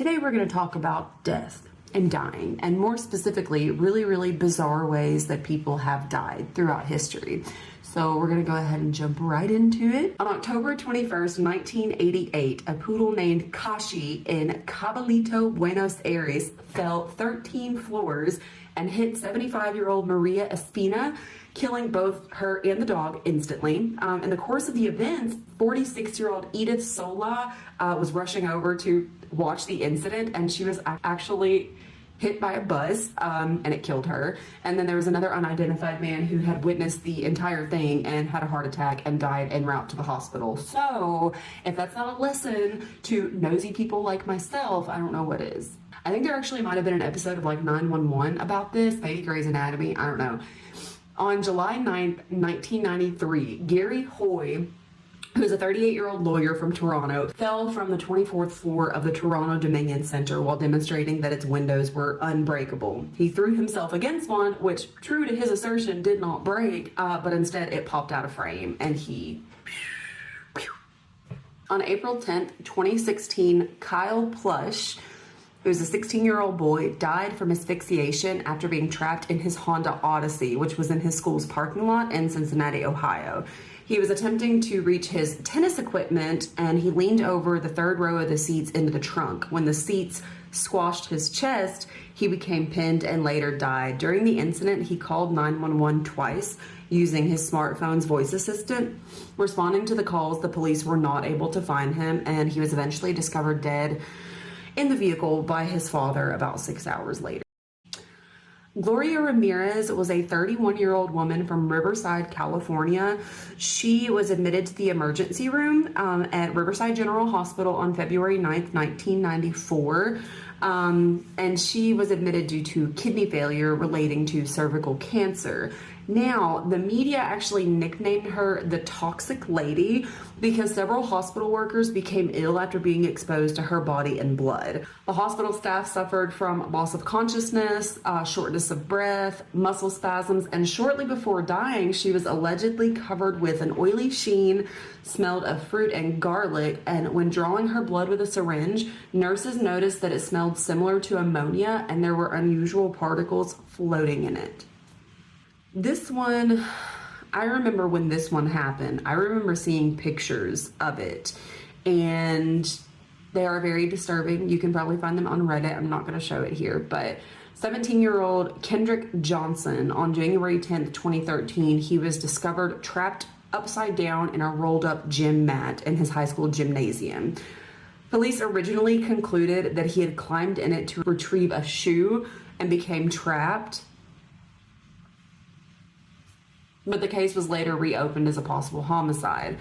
Today we're going to talk about death and dying, and more specifically, really bizarre ways that people have died throughout history. So we're going to go ahead and jump right into it. On October 21st, 1988, a poodle named Kashi in Caballito, Buenos Aires, fell 13 floors and hit 75-year-old Maria Espina, killing both her and the dog instantly. In the course of the events, 46-year-old Edith Sola was rushing over to watch the incident, and she was actually hit by a bus, and it killed her. And then there was another unidentified man who had witnessed the entire thing and had a heart attack and died en route to the hospital. So if that's not a lesson to nosy people like myself, I don't know what is. I think there actually might have been an episode of like 911 about this, maybe Grey's Anatomy, I don't know. On July 9th, 1993, Gary Hoy, who is a 38-year-old lawyer from Toronto, fell from the 24th floor of the Toronto Dominion Centre while demonstrating that its windows were unbreakable. He threw himself against one, which, true to his assertion, did not break, but instead it popped out of frame, and he... On April 10th, 2016, Kyle Plush, who's a 16-year-old boy, died from asphyxiation after being trapped in his Honda Odyssey, which was in his school's parking lot in Cincinnati, Ohio. He was attempting to reach his tennis equipment, and he leaned over the third row of the seats into the trunk. When the seats squashed his chest, he became pinned and later died. During the incident, he called 911 twice using his smartphone's voice assistant. Responding to the calls, the police were not able to find him, and he was eventually discovered dead in the vehicle by his father about 6 hours later. Gloria Ramirez was a 31-year-old woman from Riverside, California. She was admitted to the emergency room at Riverside General Hospital on February 9th, 1994. And she was admitted due to kidney failure relating to cervical cancer. Now, the media actually nicknamed her the Toxic Lady because several hospital workers became ill after being exposed to her body and blood. The hospital staff suffered from loss of consciousness, shortness of breath, muscle spasms, and shortly before dying, she was allegedly covered with an oily sheen, smelled of fruit and garlic, and when drawing her blood with a syringe, nurses noticed that it smelled similar to ammonia and there were unusual particles floating in it. This one, I remember when this one happened, I remember seeing pictures of it, and they are very disturbing. You can probably find them on Reddit. I'm not going to show it here, but 17-year-old Kendrick Johnson, on January 10th, 2013, he was discovered trapped upside down in a rolled up gym mat in his high school gymnasium. Police originally concluded that he had climbed in it to retrieve a shoe and became trapped, but the case was later reopened as a possible homicide.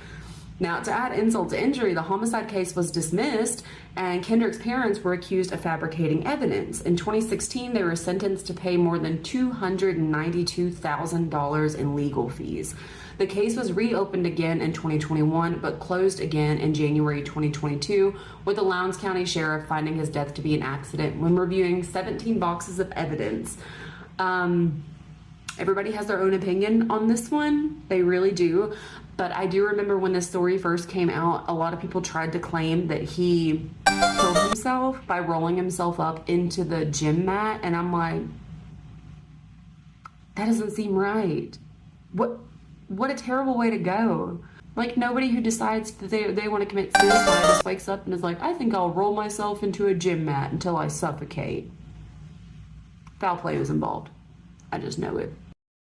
Now, to add insult to injury, the homicide case was dismissed, and Kendrick's parents were accused of fabricating evidence. In 2016, they were sentenced to pay more than $292,000 in legal fees. The case was reopened again in 2021, but closed again in January 2022, with the Lowndes County Sheriff finding his death to be an accident when reviewing 17 boxes of evidence. Everybody has their own opinion on this one. They really do. But I do remember when this story first came out, a lot of people tried to claim that he killed himself by rolling himself up into the gym mat. And I'm like, that doesn't seem right. What a terrible way to go. Like, nobody who decides that they want to commit suicide just wakes up and is like, I think I'll roll myself into a gym mat until I suffocate. Foul play was involved. I just know it.